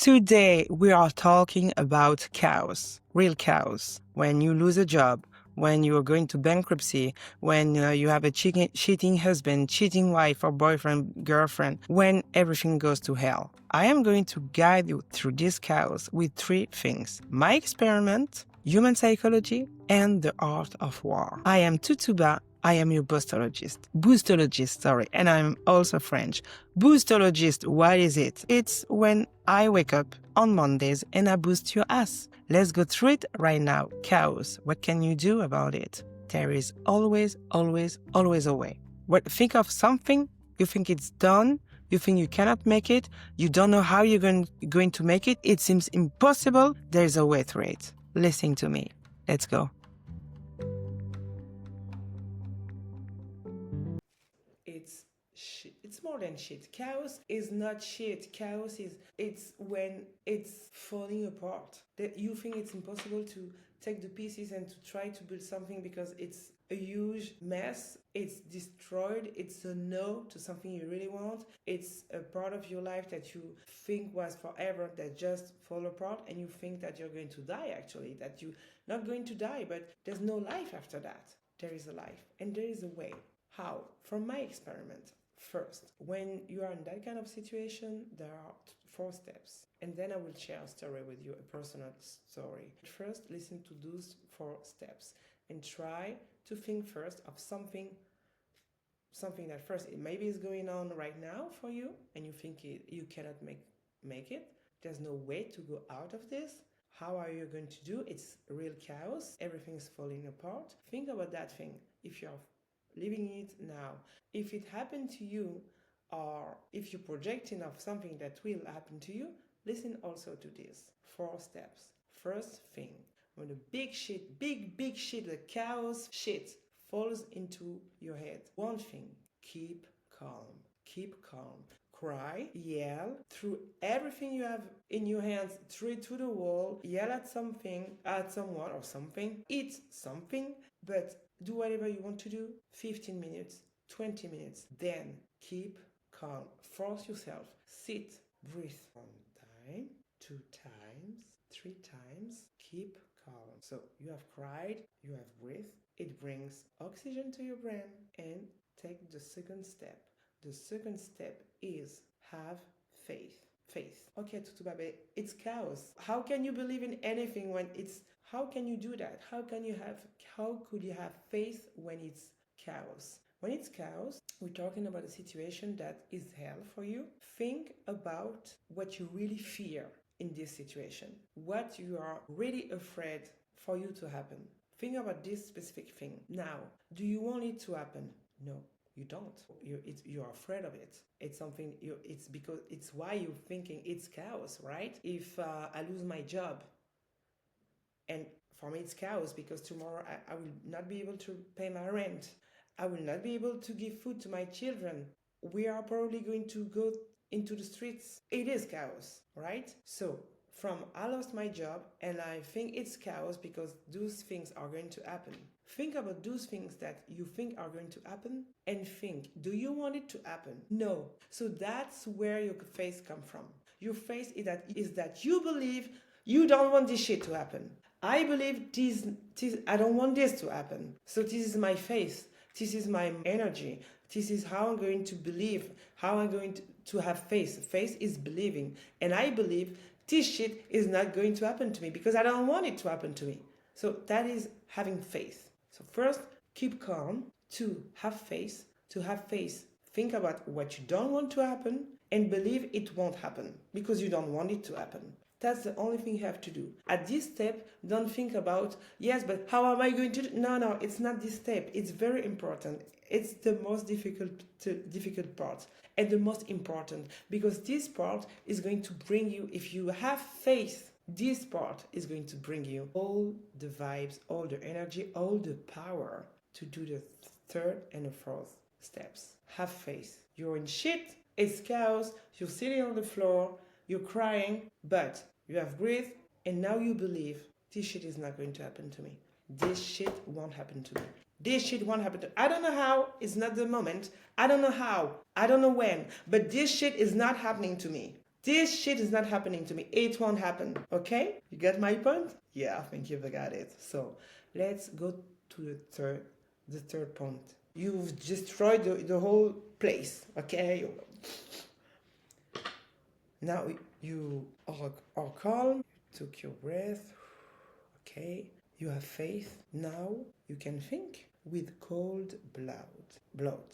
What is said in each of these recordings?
Today, we are talking about chaos, real chaos. When you lose a job, when you are going to bankruptcy, when you have a cheating husband, cheating wife or boyfriend, girlfriend, when everything goes to hell. I am going to guide you through this chaos with three things: my experiment, human psychology, and the art of war. I am Tutuba. I am your boostologist, and I'm also French. Boostologist, what is it? It's when I wake up on Mondays and I boost your ass. Let's go through it right now. Chaos, what can you do about it? There is always a way. Think of something, you think it's done, you think you cannot make it, you don't know how you're going to make it, it seems impossible, there's a way through it. Listen to me. Let's go. It's more than shit. Chaos is not shit. Chaos is it's when it's falling apart. That you think it's impossible to take the pieces and to try to build something because it's a huge mess. It's destroyed. It's a no to something you really want. It's a part of your life that you think was forever that just fall apart, and you think that you're going to die, actually, that you're not going to die, but there's no life after that. There is a life and there is a way. How? From my experiment. First, when you are in that kind of situation, there are 4 steps. And then I will share a story with you, a personal story. First, listen to those 4 steps and try to think first of something that first it maybe is going on right now for you, and you think you cannot make it. There's no way to go out of this. How are you going to do? It's real chaos. Everything's falling apart. Think about that thing. If you're living it now, if it happened to you, or if you're projecting of something that will happen to you, listen also to this 4 steps. First thing, when the big shit, the chaos shit falls into your head, one thing: keep calm. Cry, yell, through everything you have in your hands, throw it to the wall, yell at something, at someone or something, eat something, but do whatever you want to do. 15 minutes, 20 minutes, then keep calm. Force yourself. Sit, breathe. 1 time, 2 times, 3 times. Keep calm. So you have cried, you have breathed. It brings oxygen to your brain, and take the second step. The second step is have faith. Okay, Tutubabe, it's chaos. How can you believe in anything when it's... How can you do that? How could you have faith when it's chaos? When it's chaos, we're talking about a situation that is hell for you. Think about what you really fear in this situation. What you are really afraid for you to happen. Think about this specific thing. Now, do you want it to happen? No. You don't. You're afraid of it. It's something. It's because it's why you're thinking it's chaos, right? If I lose my job, and for me it's chaos because tomorrow I will not be able to pay my rent. I will not be able to give food to my children. We are probably going to go into the streets. It is chaos, right? So from I lost my job and I think it's chaos because those things are going to happen. Think about those things that you think are going to happen and think, do you want it to happen? No. So that's where your faith comes from. Your faith is that you believe you don't want this shit to happen. I believe I don't want this to happen. So this is my faith. This is my energy. This is how I'm going to believe, how I'm going to have faith. Faith is believing. And I believe this shit is not going to happen to me because I don't want it to happen to me. So that is having faith. So first, keep calm. 2, have faith. To have faith, think about what you don't want to happen and believe it won't happen because you don't want it to happen. That's the only thing you have to do. At this step, don't think about, yes, but how am I going to do? No, it's not this step. It's very important. It's the most difficult part and the most important, because this part is going to bring you, if you have faith, this part is going to bring you all the vibes, all the energy, all the power to do the 3rd and the 4th steps. Have faith. You're in shit. It's chaos. You're sitting on the floor. You're crying, but you have breathed, and now you believe this shit is not going to happen to me. This shit won't happen to me. This shit won't happen to me. I don't know how. It's not the moment. I don't know how. I don't know when. But this shit is not happening to me. This shit is not happening to me. It won't happen. Okay? You get my point? Yeah, I think you've got it. So let's go to the third point. You've destroyed the whole place. Okay? Now you are calm. Took your breath. Okay? You have faith. Now you can think with cold blood.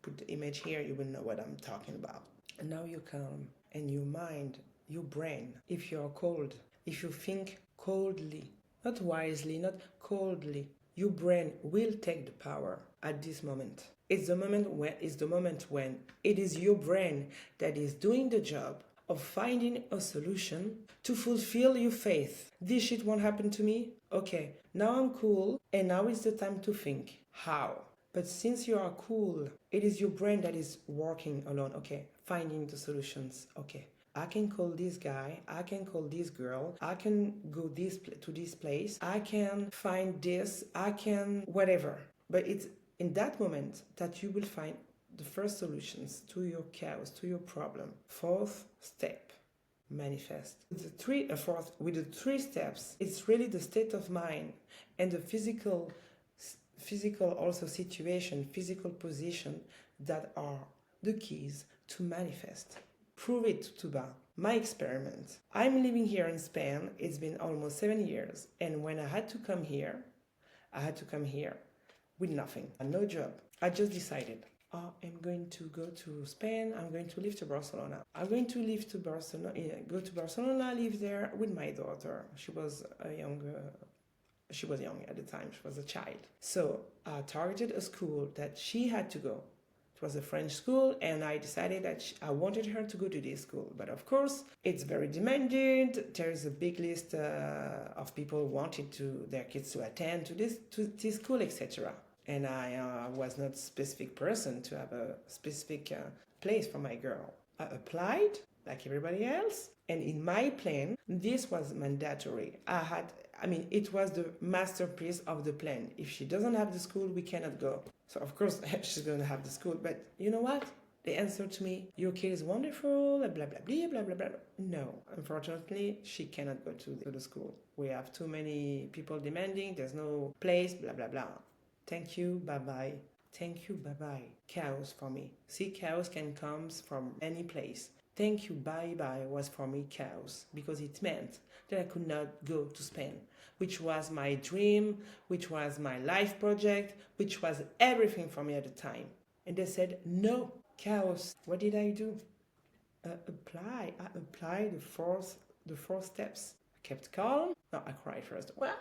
Put the image here, you will know what I'm talking about. And now you're calm, and your mind, your brain, if you're cold, if you think coldly, not wisely, not coldly, your brain will take the power at this moment. It's the moment when it is your brain that is doing the job of finding a solution to fulfill your faith. This shit won't happen to me. Okay, now I'm cool, and now is the time to think. How? But since you are cool, it is your brain that is working alone. Okay, finding the solutions. Okay, I can call this guy, I can call this girl, I can go to this place, I can find this, I can whatever. But it's in that moment that you will find the first solutions to your chaos, to your problem. Fourth step, manifest. With the three steps, it's really the state of mind and the physical also situation, physical position that are the keys to manifest. Prove it to my experiment. I'm living here in Spain. It's been almost 7 years, and when I had to come here with nothing, no job. I just decided, I'm going to go to Spain. I'm going to live to Barcelona. I'm going to go to Barcelona, live there with my daughter. She was young at the time. She was a child. So I targeted a school that she had to go. It was a French school, and I decided that I wanted her to go to this school. But of course, it's very demanding. There's a big list of people who wanted their kids to attend to this school, etc. And I was not a specific person to have a specific place for my girl. I applied like everybody else, and in my plan, this was mandatory. It was the masterpiece of the plan. If she doesn't have the school, we cannot go. So of course she's going to have the school, but you know what? They answered to me, your kid is wonderful, blah, blah, blah, blah, blah, blah. No, unfortunately, she cannot go to the school. We have too many people demanding, there's no place, blah, blah, blah. Thank you, bye-bye. Thank you, bye-bye. Chaos for me. See, chaos can come from any place. Thank you, bye-bye was for me chaos, because it meant that I could not go to Spain, which was my dream, which was my life project, which was everything for me at the time. And they said, no, chaos. What did I do? I applied the four steps. I kept calm. No, I cried first. What?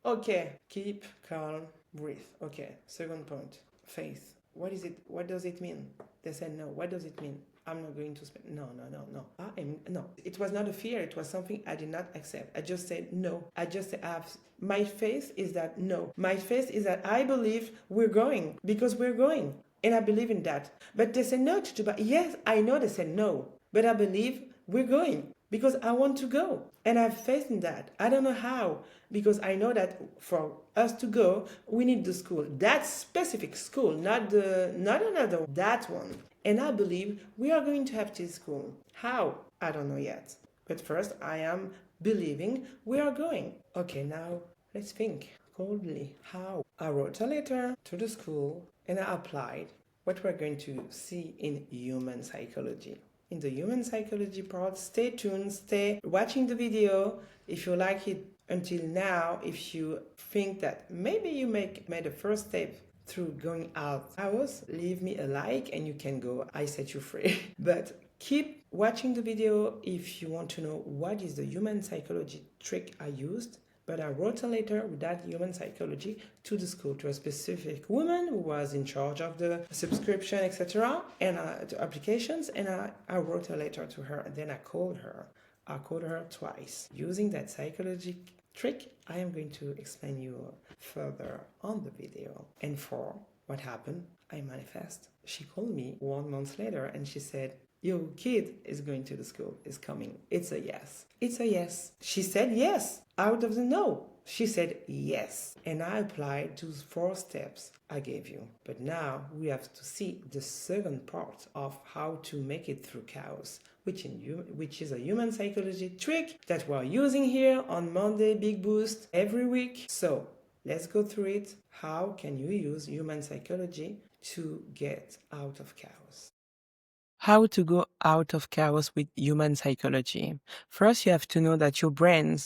Okay, keep calm, breathe. Okay, second point, faith. What is it? What does it mean? They said, no. What does it mean? I'm not going to spend. No. No. It was not a fear. It was something I did not accept. I just said no. I just have my faith is that no. My faith is that I believe we're going because we're going, and I believe in that. But they said no to Dubai. Yes, I know they said no, but I believe we're going because I want to go, and I have faith in that. I don't know how, because I know that for us to go, we need the school. That specific school, not another, that one. And I believe we are going to have this school. How? I don't know yet. But first, I am believing we are going. Okay, now let's think coldly. How? I wrote a letter to the school and I applied what we're going to see in human psychology. In the human psychology part, stay tuned, stay watching the video. If you like it until now, if you think that maybe you made a first step through going out hours, leave me a like and you can go. I set you free. But keep watching the video if you want to know what is the human psychology trick I used. But I wrote a letter with that human psychology to the school, to a specific woman who was in charge of the subscription, etc., and the applications. And I wrote a letter to her, and then I called her. I called her twice. Using that psychology trick, I am going to explain you further on the video. And for what happened, I manifest. She called me 1 month later, and she said, Your kid is going to the school, is coming. It's a yes. It's a yes. She said yes out of the no. She said yes. And I applied those 4 steps I gave you. But now we have to see the second part of how to make it through chaos, which is a human psychology trick that we're using here on Monday Big Boost every week. So let's go through it. How can you use human psychology to get out of chaos? How to go out of chaos with human psychology. First, you have to know that your brain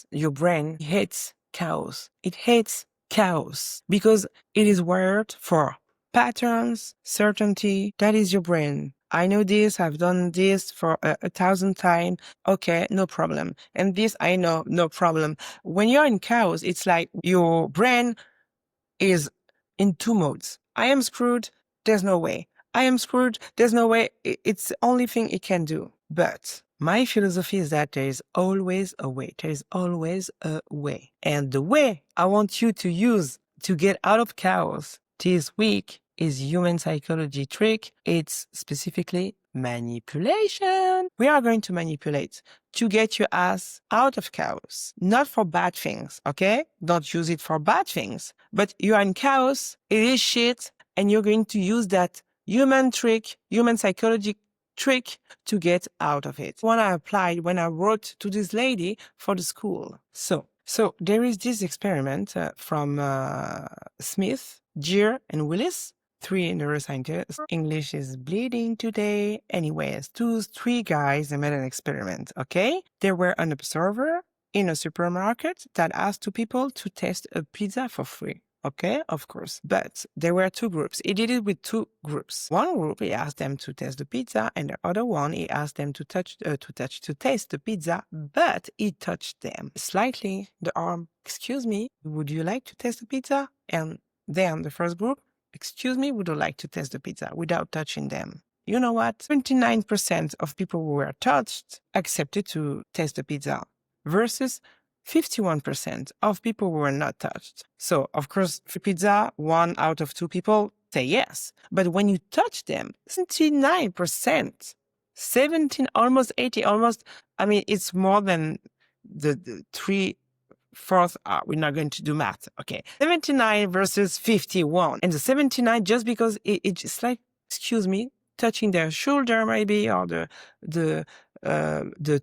hates chaos. It hates chaos because it is wired for patterns, certainty. That is your brain. I know this, I've done this for 1,000 times. Okay, no problem. And this I know, no problem. When you're in chaos, it's like your brain is in 2 modes. I am screwed. There's no way. I am screwed. There's no way. It's the only thing it can do. But my philosophy is that there is always a way. There is always a way. And the way I want you to use to get out of chaos this week is human psychology trick. It's specifically manipulation. We are going to manipulate to get your ass out of chaos, not for bad things, okay? Don't use it for bad things, but you are in chaos, it is shit, and you're going to use that human psychology trick to get out of it. When I applied, when I wrote to this lady for the school. So there is this experiment from Smith, Gier, and Willis, 3 neuroscientists. English is bleeding today. Anyways, 3 guys, they made an experiment, okay? There were an observer in a supermarket that asked 2 people to test a pizza for free. Okay, of course. But there were 2 groups. He did it with 2 groups. One group, he asked them to test the pizza, and the other one, he asked them to taste the pizza, but he touched them slightly, the arm. Excuse me, would you like to test the pizza? And then the first group, excuse me, would you like to test the pizza without touching them? You know what? 29% of people who were touched accepted to test the pizza versus 51% of people who were not touched. So, of course, for pizza, 1 out of 2 people say yes. But when you touch them, 79%, 17, almost 80, it's more than the 3/4. We're not going to do math. Okay. 79 versus 51. And the 79, just because it's like, excuse me, touching their shoulder maybe, or the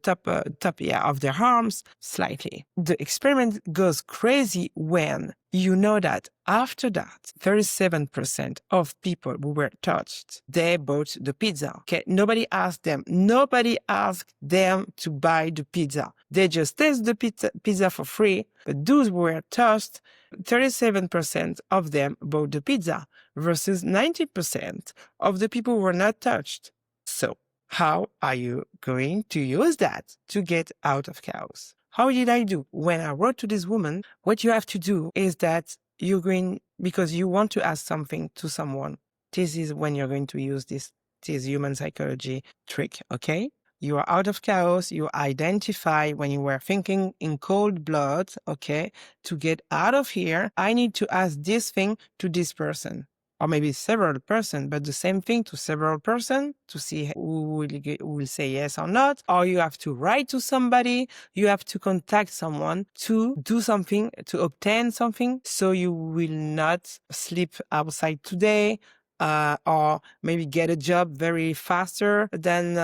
top of their arms slightly. The experiment goes crazy when you know that after that, 37% of people who were touched, they bought the pizza. Okay, nobody asked them to buy the pizza. They just taste the pizza for free. But those who were touched, 37% of them bought the pizza versus 90% of the people who were not touched. So, how are you going to use that to get out of chaos? How did I do? When I wrote to this woman, what you have to do is that because you want to ask something to someone, this is when you're going to use this human psychology trick, okay? You are out of chaos, you identify when you were thinking in cold blood, okay? To get out of here, I need to ask this thing to this person. Or maybe several persons, but the same thing to several persons to see who will say yes or not. Or you have to write to somebody, you have to contact someone to do something, to obtain something, so you will not sleep outside today, or maybe get a job very faster than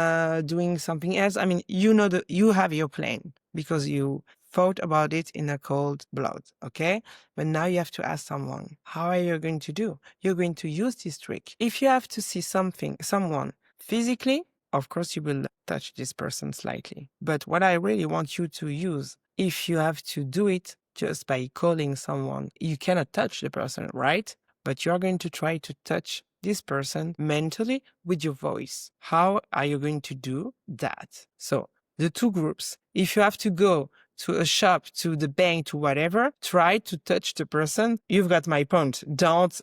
doing something else. You have your plan because you thought about it in a cold blood, okay? But now you have to ask someone, how are you going to do? You're going to use this trick. If you have to see someone physically, of course you will touch this person slightly. But what I really want you to use, if you have to do it just by calling someone, you cannot touch the person, right? But you're going to try to touch this person mentally with your voice. How are you going to do that? So the 2 groups, if you have to go to a shop, to the bank, to whatever, try to touch the person. You've got my point. Don't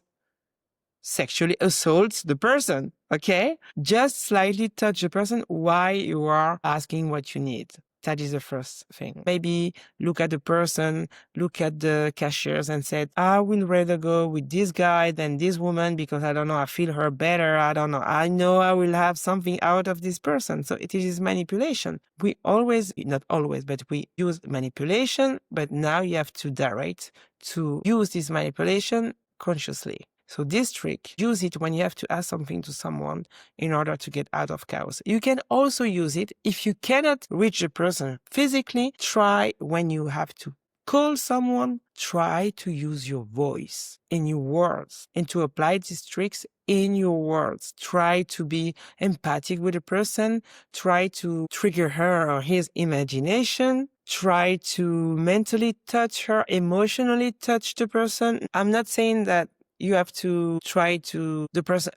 sexually assault the person, okay? Just slightly touch the person while you are asking what you need. That is the first thing. Maybe look at the person, look at the cashiers and said, I will rather go with this guy than this woman because I don't know, I feel her better. I don't know. I know I will have something out of this person. So it is manipulation. We always, not always, but we use manipulation, but now you have to direct to use this manipulation consciously. So this trick, use it when you have to ask something to someone in order to get out of chaos. You can also use it if you cannot reach the person physically. Try when you have to call someone, try to use your voice in your words and to apply these tricks in your words. Try to be empathic with the person. Try to trigger her or his imagination. Try to mentally touch her, emotionally touch the person. I'm not saying that you have to try to the person.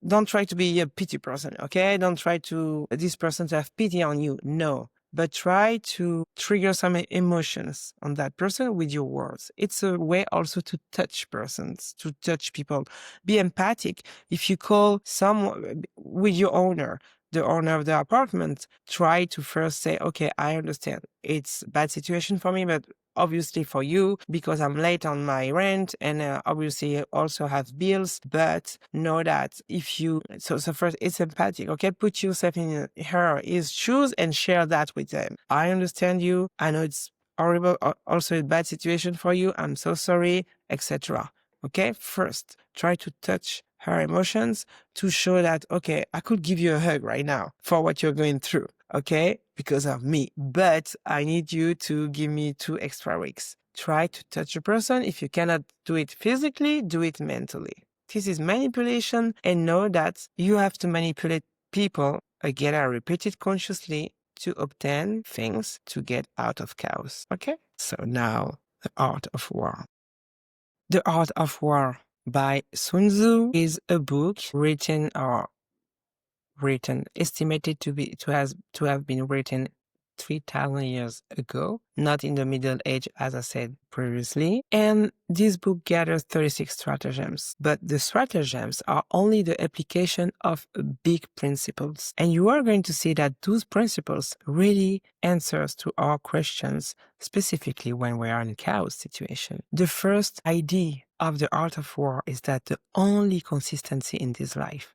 Don't try to be a pity person. Okay. Don't try to this person to have pity on you. No, but try to trigger some emotions on that person with your words. It's a way also to touch persons, to touch people. Be empathic. If you call someone with your owner, the owner of the apartment, try to first say, okay, I understand. It's a bad situation for me, but obviously for you, because I'm late on my rent and obviously I also have bills, but know that if you, so first it's empathic, okay? Put yourself in his shoes and share that with them. I understand you. I know it's horrible, also a bad situation for you. I'm so sorry, etc. Okay? First, try to touch her emotions to show that, okay, I could give you a hug right now for what you're going through. Okay, because of me, but I need you to give me 2 extra weeks. Try to touch a person. If you cannot do it physically, do it mentally. This is manipulation, and know that you have to manipulate people. Again, I repeat it consciously to obtain things to get out of chaos. Okay, so now the art of war. The Art of War by Sun Tzu is a book estimated to have been written 3,000 years ago, not in the Middle Age, as I said previously. And this book gathers 36 stratagems, but the stratagems are only the application of big principles. And you are going to see that those principles really answers to our questions, specifically when we are in a chaos situation. The first idea of the art of war is that the only consistency in this life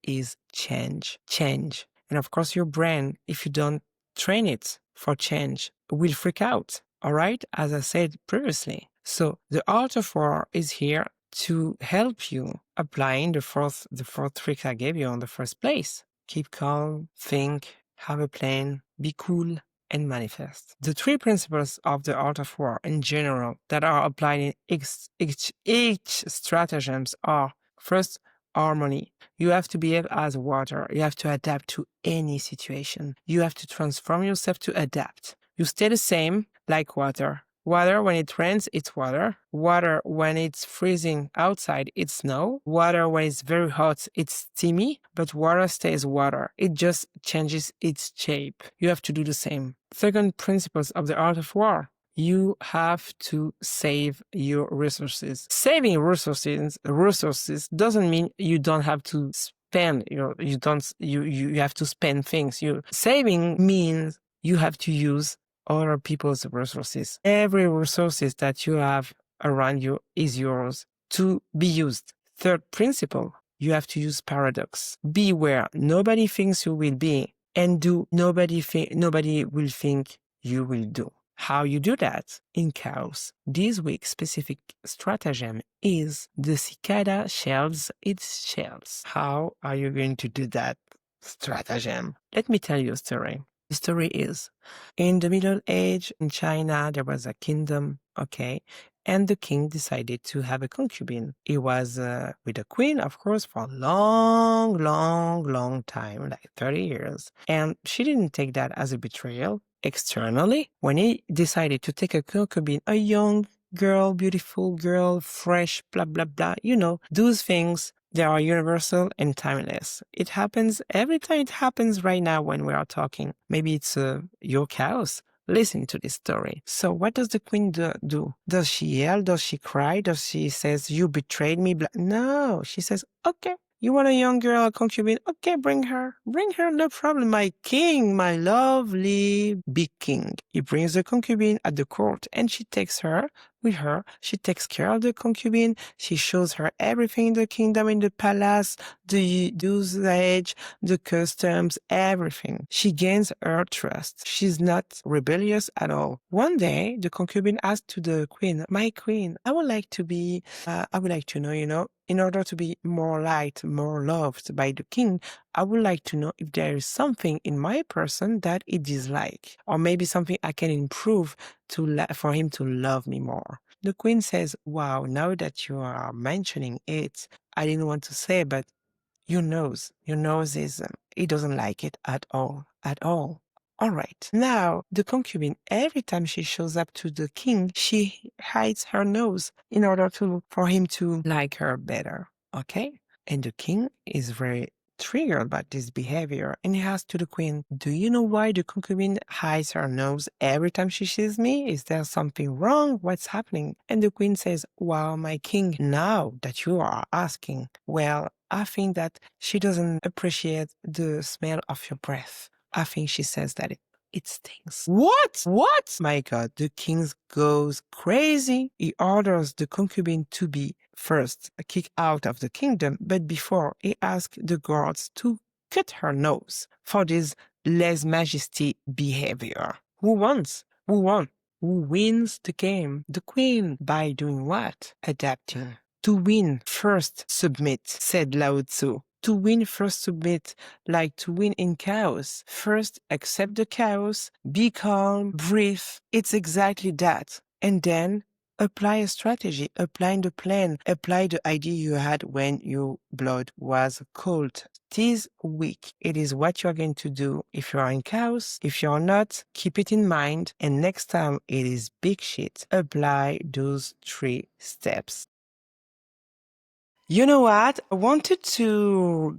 is change. Change. And of course, your brain, if you don't train it for change, will freak out. All right? As I said previously. So the art of war is here to help you applying the fourth trick I gave you in the first place. Keep calm, think, have a plan, be cool, and manifest. The 3 principles of the art of war in general that are applied in each stratagems are: first, harmony. You have to behave as water. You have to adapt to any situation. You have to transform yourself to adapt. You stay the same like water. Water, when it rains, it's water. Water, when it's freezing outside, it's snow. Water, when it's very hot, it's steamy. But water stays water. It just changes its shape. You have to do the same. Second principles of the art of war. You have to save your resources. Saving resources doesn't mean you don't have to spend. You have to spend things. Saving means you have to use other people's resources. Every resources that you have around you is yours to be used. Third principle, you have to use paradox. Be where nobody thinks you will be, and do nobody will think you will do. How you do that in chaos? This week's specific stratagem is the cicada shells its shells. How are you going to do that stratagem? Let me tell you a story. The story is, in the Middle Age in China, there was a kingdom, okay, and the king decided to have a concubine. He was with the queen, of course, for a long time, like 30 years. And she didn't take that as a betrayal. Externally, when he decided to take a concubine, a young girl, beautiful girl, fresh, blah, blah, blah, those things, they are universal and timeless. It happens every time. It happens right now when we are talking. Maybe it's your chaos. Listen to this story. So what does the queen do? Does she yell? Does she cry? Does she says, you betrayed me? No, she says, okay, You want a young girl, a concubine? Okay, bring her. Bring her, no problem. My king, my lovely big king. He brings the concubine at the court and she takes her with her. She takes care of the concubine. She shows her everything in the kingdom, in the palace, the usage, the customs, everything. She gains her trust. She's not rebellious at all. One day, the concubine asked to the queen, my queen, I would like to know, in order to be more liked, more loved by the king, I would like to know if there is something in my person that he dislikes, or maybe something I can improve for him to love me more. The queen says, wow, now that you are mentioning it, I didn't want to say, but your nose is, he doesn't like it at all, at all. All right. Now, the concubine, every time she shows up to the king, she hides her nose in order for him to like her better. Okay? And the king is very triggered about this behavior and he asks to the queen, do you know why the concubine hides her nose every time she sees me? Is there something wrong? What's happening? And the queen says, wow, my king, now that you are asking, well, I think that she doesn't appreciate the smell of your breath. I think she says that it stinks. What? What? My God, the king goes crazy. He orders the concubine to be first kicked out of the kingdom, but before he asks the guards to cut her nose for this lèse majesty behavior. Who wins? Who won? Who wins the game? The queen. By doing what? Adapting. To win, first submit, said Lao Tzu. To win, first submit, like to win in chaos. First accept the chaos, be calm, breathe. It's exactly that. And then apply a strategy, apply the plan, apply the idea you had when your blood was cold. This week, it is what you're going to do. If you are in chaos, if you're not, keep it in mind. And next time it is big shit, apply those 3 steps. You know what?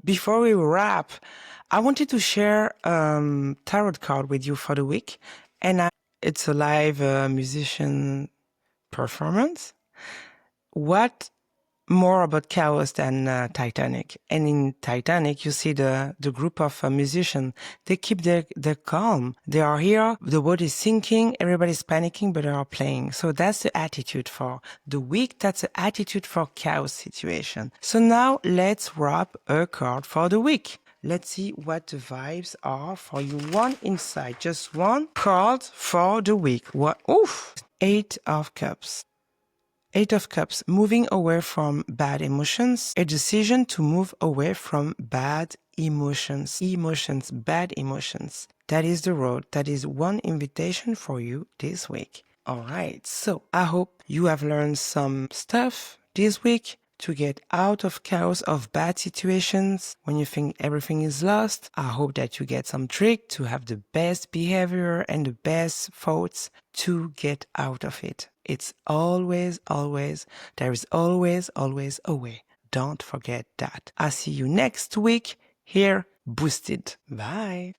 Before we wrap, I wanted to share tarot card with you for the week. And it's a live musician performance. What more about chaos than Titanic? And in Titanic, you see the group of musicians. They keep their calm. They are here. The boat is sinking. Everybody's panicking, but they are playing. So that's the attitude for the week. That's the attitude for chaos situation. So now let's wrap a card for the week. Let's see what the vibes are for you. One inside, just one card for the week. What? Oof! 8 of Cups. 8 of Cups, moving away from bad emotions, a decision to move away from bad emotions. Bad emotions. That is the road. That is one invitation for you this week. All right, so I hope you have learned some stuff this week to get out of chaos of bad situations when you think everything is lost. I hope that you get some trick to have the best behavior and the best thoughts to get out of it. It's always there is always a way. Don't forget that. I'll see you next week here, boosted. Bye.